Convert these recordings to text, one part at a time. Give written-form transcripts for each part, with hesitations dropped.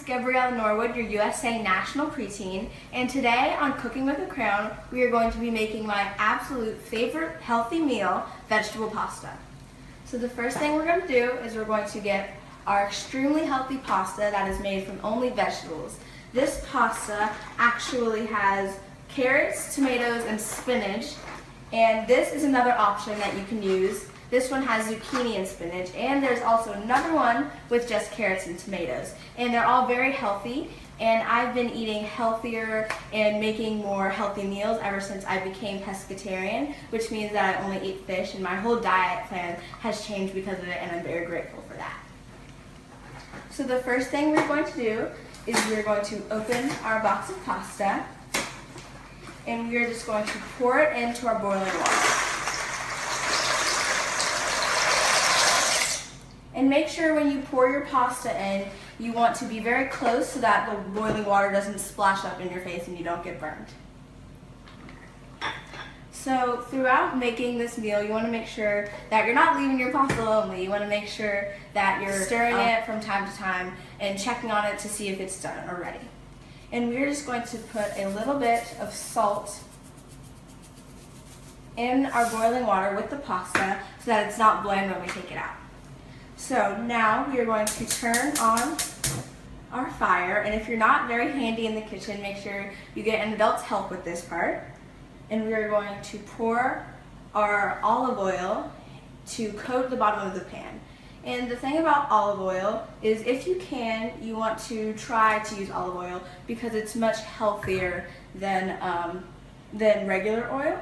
Gabriela Norwood, your USA National Preteen, and today on Cooking with a Crown, we are going to be making my absolute favorite healthy meal, vegetable pasta. So the first thing we're going to do is we're going to get our extremely healthy pasta that is made from only vegetables. This pasta actually has carrots, tomatoes, and spinach, and this is another option that you can use. This one has zucchini and spinach, and there's also another one with just carrots and tomatoes. And they're all very healthy, and I've been eating healthier and making more healthy meals ever since I became pescetarian, which means that I only eat fish, and my whole diet plan has changed because of it, and I'm very grateful for that. So the first thing we're going to do is we're going to open our box of pasta, and we're just going to pour it into our boiling water. And make sure when you pour your pasta in, you want to be very close so that the boiling water doesn't splash up in your face and you don't get burned. So throughout making this meal, you want to make sure that you're not leaving your pasta lonely. You want to make sure that you're stirring it from time to time and checking on it to see if it's done already. And we're just going to put a little bit of salt in our boiling water with the pasta so that it's not bland when we take it out. So now we are going to turn on our fire, and if you're not very handy in the kitchen, make sure you get an adult's help with this part. And we are going to pour our olive oil to coat the bottom of the pan. And the thing about olive oil is, if you can, you want to try to use olive oil because it's much healthier than regular oil.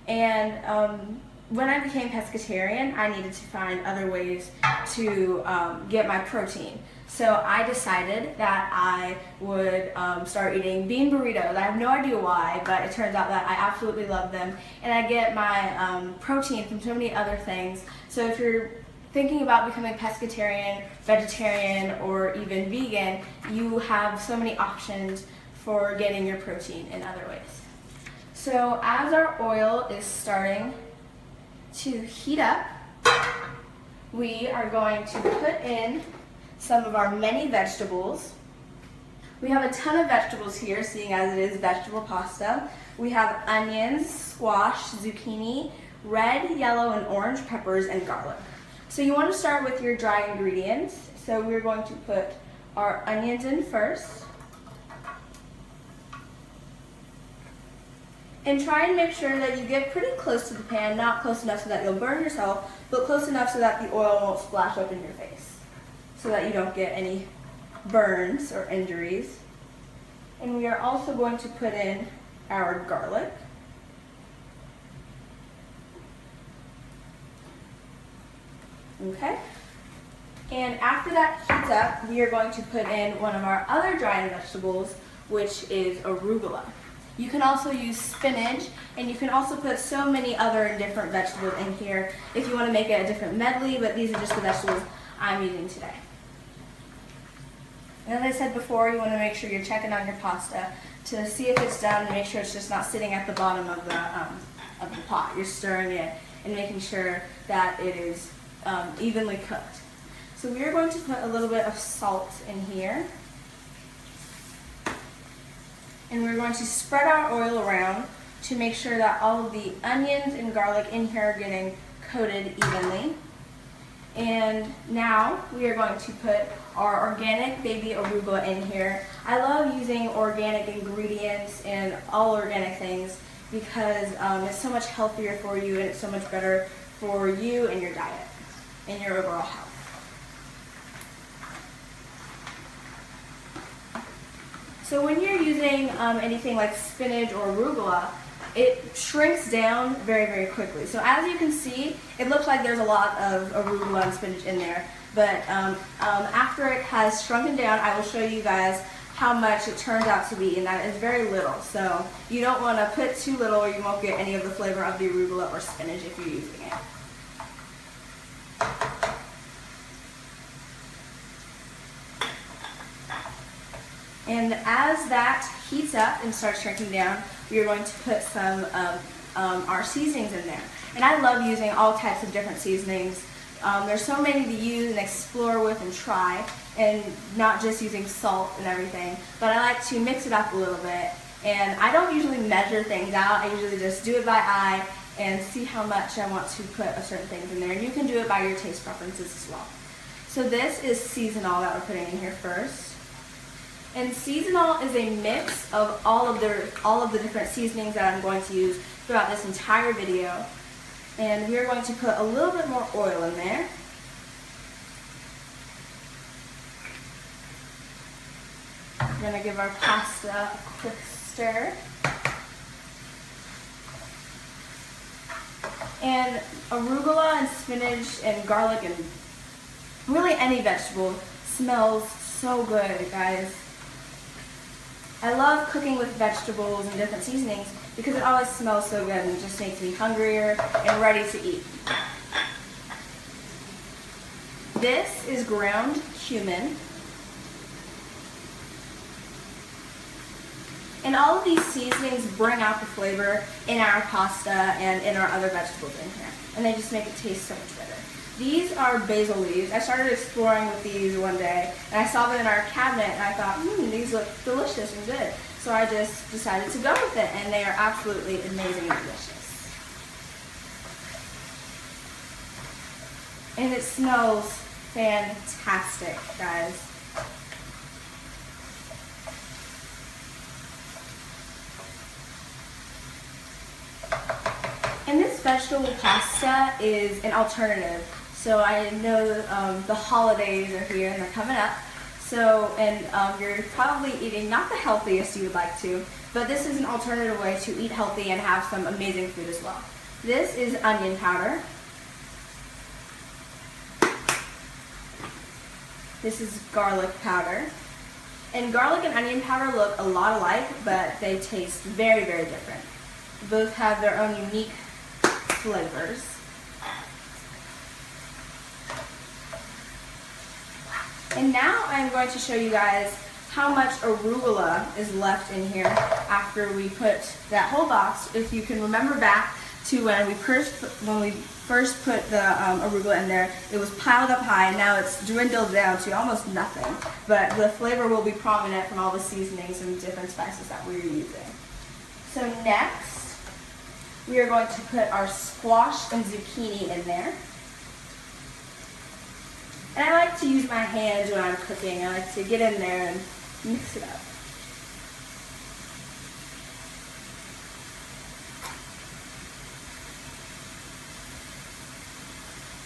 And when I became pescetarian, I needed to find other ways to get my protein. So I decided that I would start eating bean burritos. I have no idea why, but it turns out that I absolutely love them. And I get my protein from so many other things. So if you're thinking about becoming pescetarian, vegetarian, or even vegan, you have so many options for getting your protein in other ways. So as our oil is starting to heat up, we are going to put in some of our many vegetables. We have a ton of vegetables here, seeing as it is vegetable pasta. We have onions, squash, zucchini, red, yellow, and orange peppers, and garlic. So you want to start with your dry ingredients. So we're going to put our onions in first. And try and make sure that you get pretty close to the pan, not close enough so that you'll burn yourself, but close enough so that the oil won't splash up in your face, so that you don't get any burns or injuries. And we are also going to put in our garlic. Okay. And after that heats up, we are going to put in one of our other dried vegetables, which is arugula. You can also use spinach, and you can also put so many other different vegetables in here if you want to make it a different medley, but these are just the vegetables I'm using today. And as I said before, you want to make sure you're checking on your pasta to see if it's done and make sure it's just not sitting at the bottom of the pot. You're stirring it and making sure that it is evenly cooked. So we are going to put a little bit of salt in here. And we're going to spread our oil around to make sure that all of the onions and garlic in here are getting coated evenly. And now we are going to put our organic baby arugula in here. I love using organic ingredients and all organic things because it's so much healthier for you, and it's so much better for you and your diet and your overall health. So when you're using anything like spinach or arugula, it shrinks down very, very quickly. So as you can see, it looks like there's a lot of arugula and spinach in there, but after it has shrunken down, I will show you guys how much it turns out to be, and that is very little. So you don't want to put too little or you won't get any of the flavor of the arugula or spinach if you're using it. And as that heats up and starts shrinking down, we are going to put some of our seasonings in there. And I love using all types of different seasonings There's so many to use and explore with and try, and not just using salt and everything, but I like to mix it up a little bit. And I don't usually measure things out. I usually just do it by eye and see how much I want to put of certain things in there. And you can do it by your taste preferences as well. So this is seasonal that we're putting in here first. And seasonal is a mix of all of the different seasonings that I'm going to use throughout this entire video. And we are going to put a little bit more oil in there. We're going to give our pasta a quick stir. And arugula and spinach and garlic and really any vegetable smells so good, guys. I love cooking with vegetables and different seasonings because it always smells so good and it just makes me hungrier and ready to eat. This is ground cumin. And all of these seasonings bring out the flavor in our pasta and in our other vegetables in here. And they just make it taste so much better. These are basil leaves. I started exploring with these one day, and I saw them in our cabinet, and I thought, these look delicious and good. So I just decided to go with it, and they are absolutely amazing and delicious. And it smells fantastic, guys. And this vegetable pasta is an alternative. So I know the holidays are here and they're coming up. So, and you're probably eating not the healthiest you would like to, but this is an alternative way to eat healthy and have some amazing food as well. This is onion powder. This is garlic powder. And garlic and onion powder look a lot alike, but they taste very, very different. Both have their own unique flavors. And now I'm going to show you guys how much arugula is left in here after we put that whole box. If you can remember back to when we first put the arugula in there, it was piled up high, and now it's dwindled down to almost nothing. But the flavor will be prominent from all the seasonings and different spices that we're using. So next, we are going to put our squash and zucchini in there. And I like to use my hands when I'm cooking. I like to get in there and mix it up.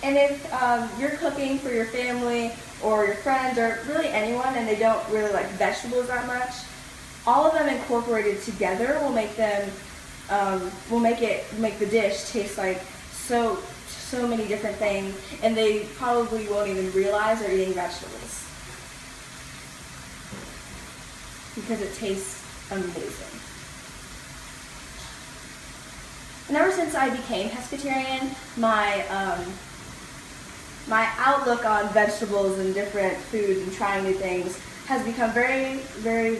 And if you're cooking for your family or your friends or really anyone and they don't really like vegetables that much, all of them incorporated together will make them make the dish taste like so many different things, and they probably won't even realize they're eating vegetables because it tastes amazing. And ever since I became pescetarian, my outlook on vegetables and different foods and trying new things has become very, very,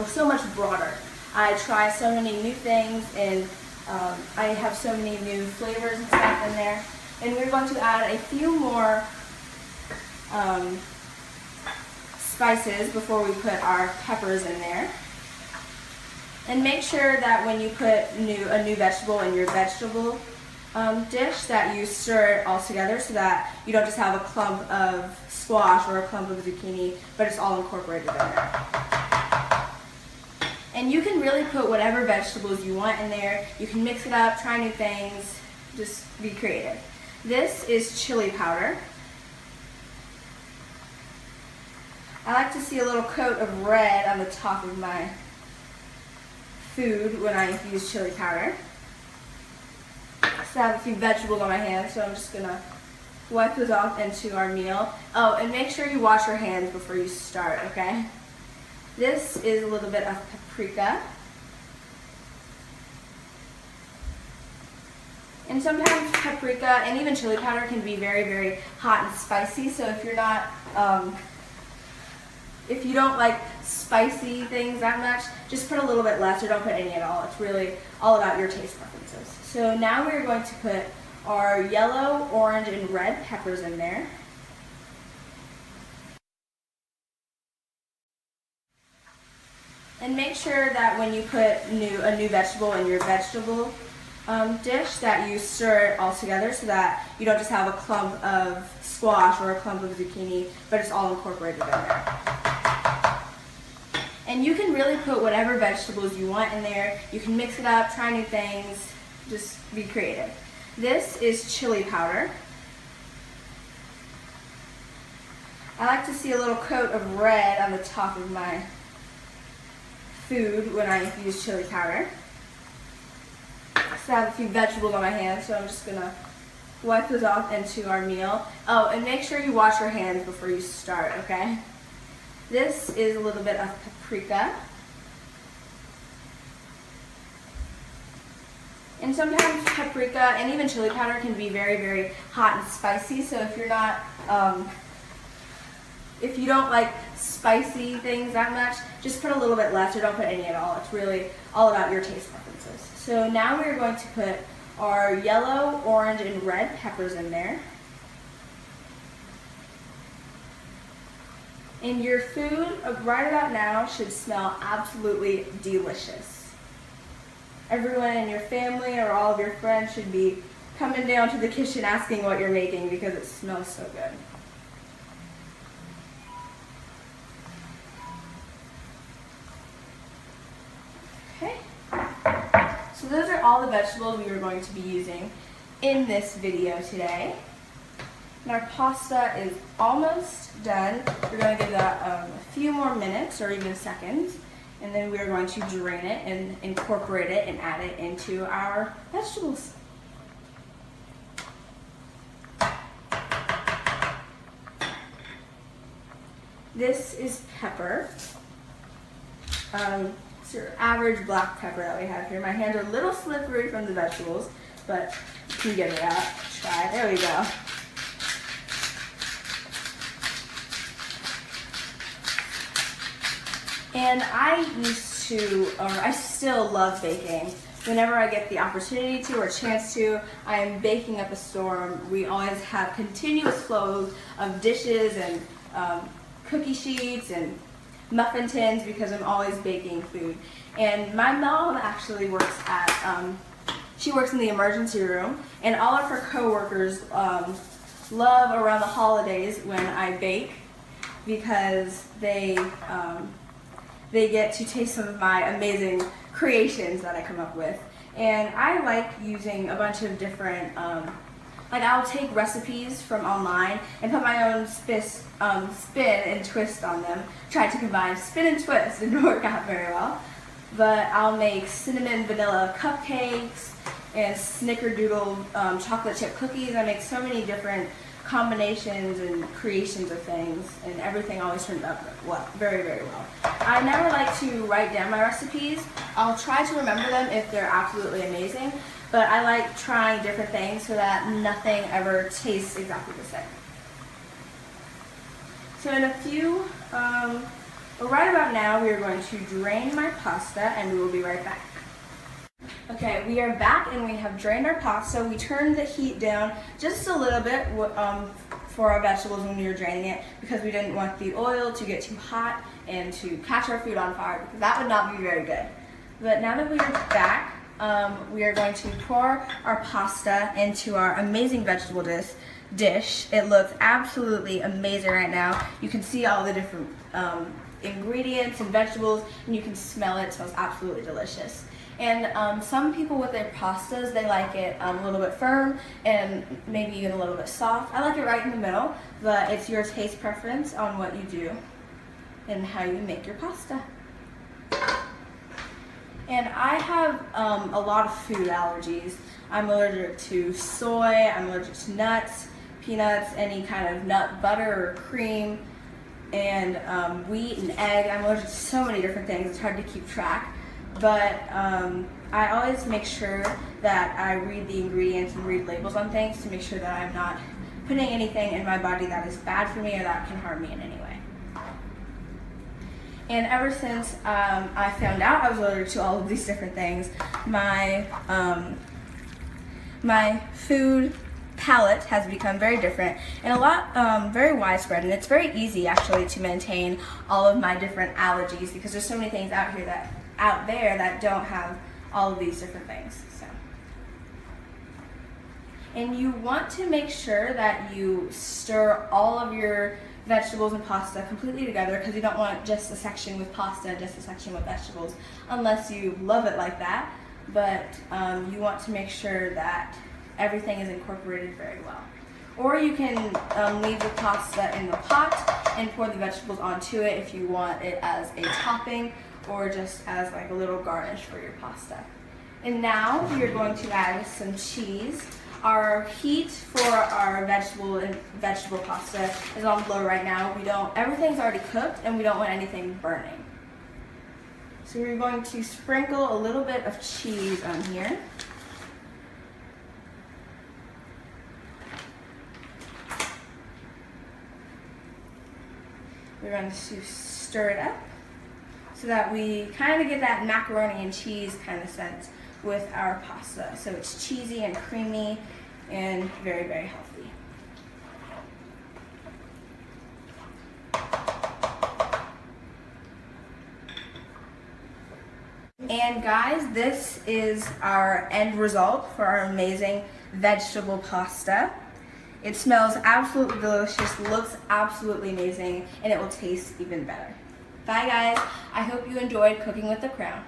so much broader. I try so many new things, and I have so many new flavors and stuff in there. And we're going to add a few more spices before we put our peppers in there. And make sure that when you put a new vegetable in your vegetable dish that you stir it all together so that you don't just have a clump of squash or a clump of zucchini, but it's all incorporated in there. And you can really put whatever vegetables you want in there. You can mix it up, try new things, just be creative. This is chili powder. I like to see a little coat of red on the top of my food when I use chili powder. So I have a few vegetables on my hands, so I'm just gonna wipe those off into our meal. Oh, and make sure you wash your hands before you start, okay? This is a little bit of paprika. And sometimes paprika and even chili powder can be very, very hot and spicy, so if you're not, if you don't like spicy things that much, just put a little bit less or don't put any at all. It's really all about your taste preferences. So now we're going to put our yellow, orange, and red peppers in there. And make sure that when you put a new vegetable in your vegetable dish that you stir it all together so that you don't just have a clump of squash or a clump of zucchini, but it's all incorporated in there. And you can really put whatever vegetables you want in there. You can mix it up, try new things, just be creative. This is chili powder. I like to see a little coat of red on the top of my food when I use chili powder. So I have a few vegetables on my hands, so I'm just gonna wipe those off into our meal. Oh, and make sure you wash your hands before you start, okay? This is a little bit of paprika. And sometimes paprika and even chili powder can be very, very hot and spicy, so if you're not, if you don't like spicy things that much, just put a little bit less or don't put any at all. It's really all about your taste preferences. So now we're going to put our yellow, orange, and red peppers in there. And your food right about now should smell absolutely delicious. Everyone in your family or all of your friends should be coming down to the kitchen asking what you're making because it smells so good. Okay, so those are all the vegetables we are going to be using in this video today. And our pasta is almost done. We're going to give that a few more minutes or even seconds, and then we are going to drain it and incorporate it and add it into our vegetables. This is pepper. It's your average black pepper that we have here. My hands are a little slippery from the vegetables, but you can get it out. Try. There we go. And I used to, or I still love baking. Whenever I get the opportunity to or chance to, I am baking up a storm. We always have continuous flows of dishes and cookie sheets and muffin tins because I'm always baking food. And my mom actually works at, she works in the emergency room, and all of her coworkers love around the holidays when I bake because they get to taste some of my amazing creations that I come up with. And I like using a bunch of different, like I'll take recipes from online and put my own spin and twist on them. Try to combine spin and twist. It didn't work out very well. But I'll make cinnamon vanilla cupcakes and snickerdoodle chocolate chip cookies. I make so many different combinations and creations of things, and everything always turns out very, very well. I never like to write down my recipes. I'll try to remember them if they're absolutely amazing, but I like trying different things so that nothing ever tastes exactly the same. So in a few, right about now, we are going to drain my pasta and we will be right back. Okay, we are back and we have drained our pasta. We turned the heat down just a little bit for our vegetables when we were draining it because we didn't want the oil to get too hot and to catch our food on fire because that would not be very good. But now that we are back, we are going to pour our pasta into our amazing vegetable dish. It looks absolutely amazing right now. You can see all the different ingredients and vegetables, and you can smell it. It smells absolutely delicious. And some people with their pastas, they like it a little bit firm and maybe even a little bit soft. I like it right in the middle, but it's your taste preference on what you do and how you make your pasta. And I have a lot of food allergies. I'm allergic to soy, I'm allergic to nuts, peanuts, any kind of nut butter or cream, and wheat and egg. I'm allergic to so many different things, it's hard to keep track. But I always make sure that I read the ingredients and read labels on things to make sure that I'm not putting anything in my body that is bad for me or that can harm me in any way. And ever since I found out I was allergic to all of these different things, my my food palette has become very different and a lot very widespread, and it's very easy actually to maintain all of my different allergies because there's so many things out there that don't have all of these different things. So, and you want to make sure that you stir all of your vegetables and pasta completely together, because you don't want just a section with pasta, just a section with vegetables, unless you love it like that. But you want to make sure that everything is incorporated very well. Or you can leave the pasta in the pot and pour the vegetables onto it if you want it as a topping or just as like a little garnish for your pasta. And now you're going to add some cheese. Our heat for our vegetable pasta is on low right now. Everything's already cooked and we don't want anything burning. So we're going to sprinkle a little bit of cheese on here. We're going to stir it up so that we kind of get that macaroni and cheese kind of scent with our pasta. So it's cheesy and creamy and very, very healthy. And guys, this is our end result for our amazing vegetable pasta. It smells absolutely delicious, looks absolutely amazing, and it will taste even better. Bye guys, I hope you enjoyed cooking with the Crown.